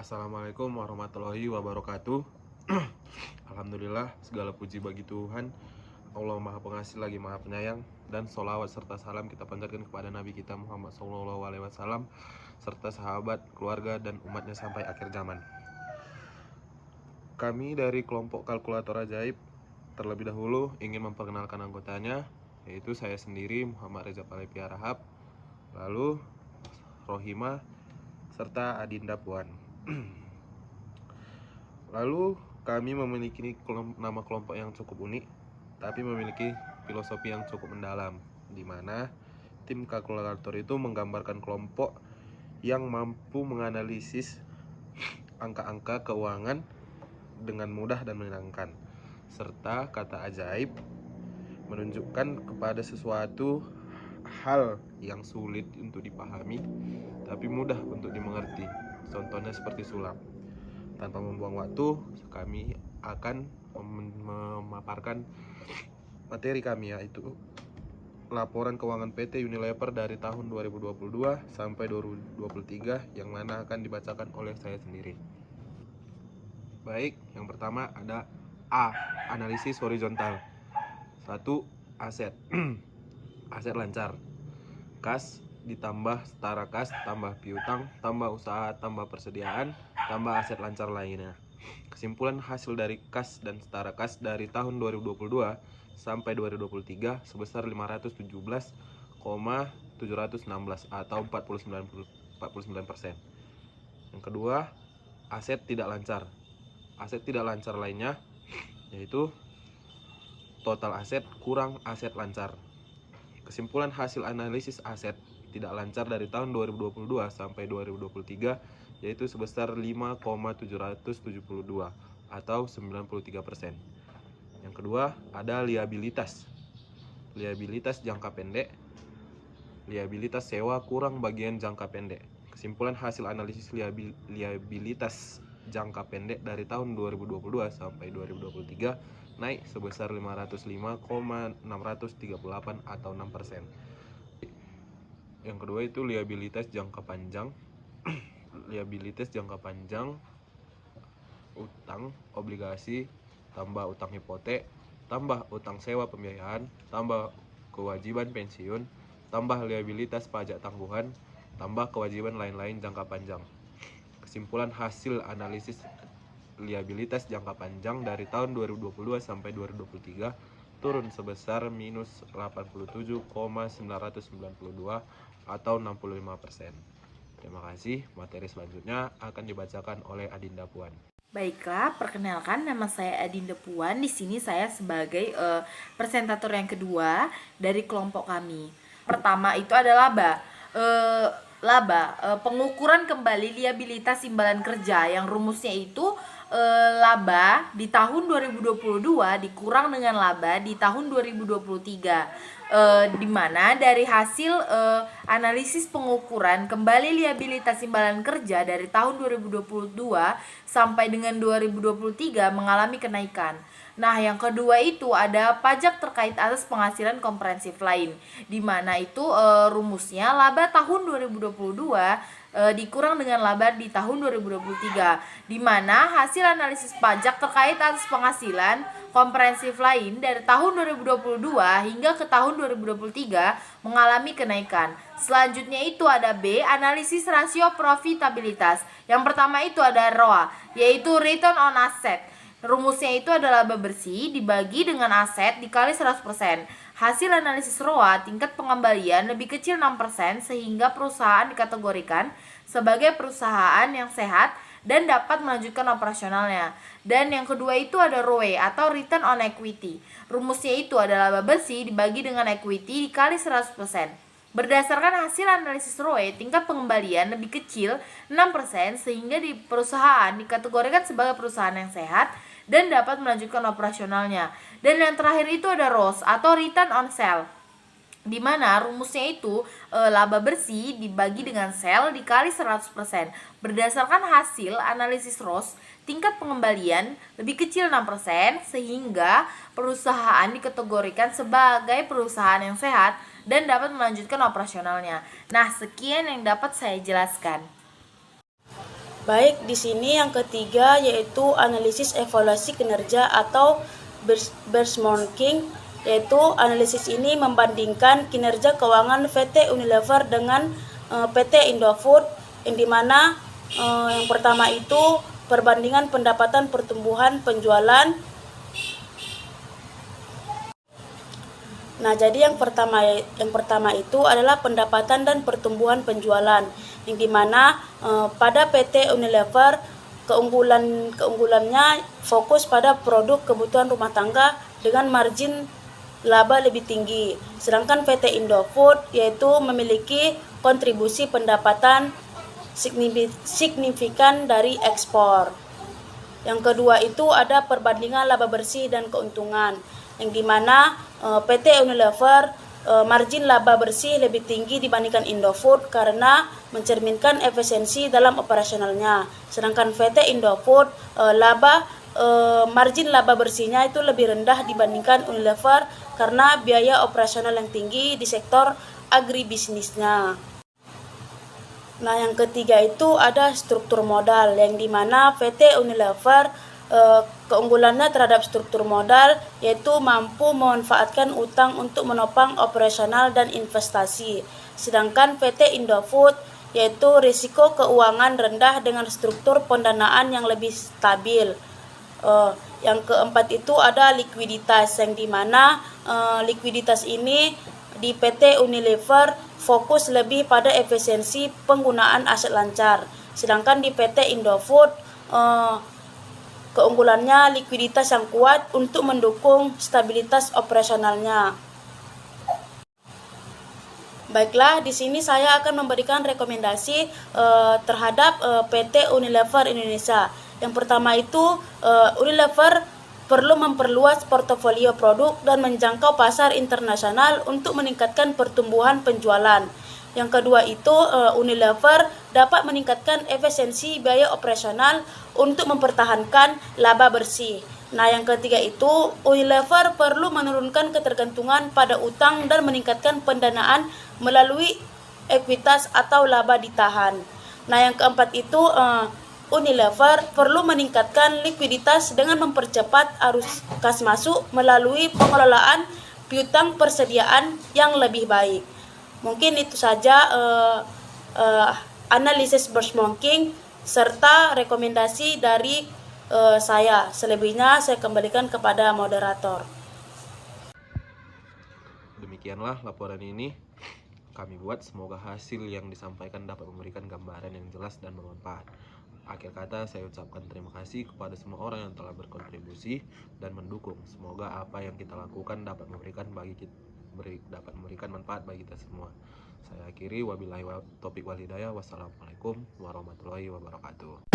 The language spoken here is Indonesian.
Assalamualaikum warahmatullahi wabarakatuh. Alhamdulillah, segala puji bagi Tuhan. Allah Maha Pengasih lagi Maha Penyayang. Dan sholawat serta salam kita panjatkan kepada Nabi kita Muhammad SAW, serta sahabat, keluarga, dan umatnya sampai akhir zaman. Kami dari kelompok kalkulator ajaib terlebih dahulu ingin memperkenalkan anggotanya, yaitu saya sendiri Muhammad Reza Palepi Arahap, lalu Rohima, serta Adinda Puan. Lalu kami memiliki nama kelompok yang cukup unik, tapi memiliki filosofi yang cukup mendalam, di mana tim kalkulator itu menggambarkan kelompok yang mampu menganalisis angka-angka keuangan dengan mudah dan menyenangkan, serta kata ajaib menunjukkan kepada sesuatu hal yang sulit untuk dipahami tapi mudah untuk dimengerti. Contohnya seperti sulap. Tanpa membuang waktu, kami akan memaparkan materi kami, yaitu laporan keuangan PT Unilever dari tahun 2022 sampai 2023, yang mana akan dibacakan oleh saya sendiri. Baik, yang pertama ada A. Analisis horizontal. 1. Aset. Aset lancar. Kas ditambah setara kas tambah piutang tambah usaha tambah persediaan tambah aset lancar lainnya. Kesimpulan hasil dari kas dan setara kas dari tahun 2022 sampai 2023 sebesar 517,716 atau 49%. Yang kedua, aset tidak lancar. Aset tidak lancar lainnya yaitu total aset kurang aset lancar. Kesimpulan hasil analisis aset tidak lancar dari tahun 2022 sampai 2023 yaitu sebesar 5,772 atau 93%. Yang kedua, ada liabilitas. Liabilitas jangka pendek. Liabilitas sewa kurang bagian jangka pendek. Kesimpulan hasil analisis liabilitas jangka pendek dari tahun 2022 sampai 2023 naik sebesar 505,638 atau 6%. Yang kedua itu liabilitas jangka panjang. Liabilitas jangka panjang, utang obligasi tambah utang hipotek tambah utang sewa pembiayaan tambah kewajiban pensiun tambah liabilitas pajak tangguhan tambah kewajiban lain-lain jangka panjang. Kesimpulan hasil analisis liabilitas jangka panjang dari tahun 2022 sampai 2023 turun sebesar minus 87,992 atau 65%. Terima kasih. Materi selanjutnya akan dibacakan oleh Adinda Puan. Baiklah, perkenalkan, nama saya Adinda Puan. Di sini saya sebagai presentator yang kedua dari kelompok kami. Pertama itu adalah laba. Pengukuran kembali liabilitas imbalan kerja yang rumusnya itu laba di tahun 2022 dikurang dengan laba di tahun 2023. Di mana dari hasil analisis pengukuran kembali liabilitas imbalan kerja dari tahun 2022 sampai dengan 2023 mengalami kenaikan. Nah, yang kedua itu ada pajak terkait atas penghasilan komprehensif lain, di mana itu rumusnya laba tahun 2022 dikurang dengan laba di tahun 2023, di mana hasil analisis pajak terkait atas penghasilan komprehensif lain dari tahun 2022 hingga ke tahun 2023 mengalami kenaikan. Selanjutnya itu ada B, analisis rasio profitabilitas. Yang pertama itu ada ROA, yaitu return on asset. Rumusnya itu adalah laba bersih dibagi dengan aset dikali 100%. Hasil analisis ROA tingkat pengembalian lebih kecil 6% sehingga perusahaan dikategorikan sebagai perusahaan yang sehat dan dapat melanjutkan operasionalnya. Dan yang kedua itu ada ROE atau return on equity. Rumusnya itu adalah laba bersih dibagi dengan equity dikali 100%. Berdasarkan hasil analisis ROE, tingkat pengembalian lebih kecil 6% sehingga di perusahaan dikategorikan sebagai perusahaan yang sehat dan dapat melanjutkan operasionalnya. Dan yang terakhir itu ada ROS atau return on sale, di mana rumusnya itu laba bersih dibagi dengan sale dikali 100%. Berdasarkan hasil analisis ROS, tingkat pengembalian lebih kecil 6% sehingga perusahaan dikategorikan sebagai perusahaan yang sehat dan dapat melanjutkan operasionalnya. Nah, sekian yang dapat saya jelaskan. Baik, di sini yang ketiga yaitu analisis evaluasi kinerja atau benchmarking, yaitu analisis ini membandingkan kinerja keuangan PT Unilever dengan PT Indofood, yang dimana yang pertama itu perbandingan pendapatan, pertumbuhan, penjualan. Nah, jadi yang pertama itu adalah pendapatan dan pertumbuhan penjualan, yang dimana pada PT Unilever keunggulannya fokus pada produk kebutuhan rumah tangga dengan margin laba lebih tinggi. Sedangkan PT Indofood yaitu memiliki kontribusi pendapatan signifikan dari ekspor. Yang kedua itu ada perbandingan laba bersih dan keuntungan, yang dimana PT Unilever margin laba bersih lebih tinggi dibandingkan Indofood karena mencerminkan efisiensi dalam operasionalnya. Sedangkan PT Indofood margin laba bersihnya itu lebih rendah dibandingkan Unilever karena biaya operasional yang tinggi di sektor agribisnisnya. Nah, yang ketiga itu ada struktur modal, yang dimana PT Unilever keunggulannya terhadap struktur modal yaitu mampu memanfaatkan utang untuk menopang operasional dan investasi. Sedangkan PT Indofood yaitu risiko keuangan rendah dengan struktur pendanaan yang lebih stabil. Yang keempat itu ada likuiditas, yang dimana likuiditas ini di PT Unilever fokus lebih pada efisiensi penggunaan aset lancar. Sedangkan di PT Indofood keunggulannya likuiditas yang kuat untuk mendukung stabilitas operasionalnya. Baiklah, di sini saya akan memberikan rekomendasi terhadap PT Unilever Indonesia. Yang pertama itu Unilever perlu memperluas portofolio produk dan menjangkau pasar internasional untuk meningkatkan pertumbuhan penjualan. Yang kedua itu Unilever dapat meningkatkan efisiensi biaya operasional untuk mempertahankan laba bersih. Nah, yang ketiga itu Unilever perlu menurunkan ketergantungan pada utang dan meningkatkan pendanaan melalui ekuitas atau laba ditahan. Nah, yang keempat itu Unilever perlu meningkatkan likuiditas dengan mempercepat arus kas masuk melalui pengelolaan piutang persediaan yang lebih baik. Mungkin itu saja analisis benchmarking serta rekomendasi dari saya. Selebihnya saya kembalikan kepada moderator. Demikianlah laporan ini kami buat, semoga hasil yang disampaikan dapat memberikan gambaran yang jelas dan bermanfaat. Akhir kata saya ucapkan terima kasih kepada semua orang yang telah berkontribusi dan mendukung. Semoga apa yang kita lakukan dapat memberikan manfaat bagi kita semua. Saya akhiri, wabillahi taufiq wal hidayah. Wassalamualaikum warahmatullahi wabarakatuh.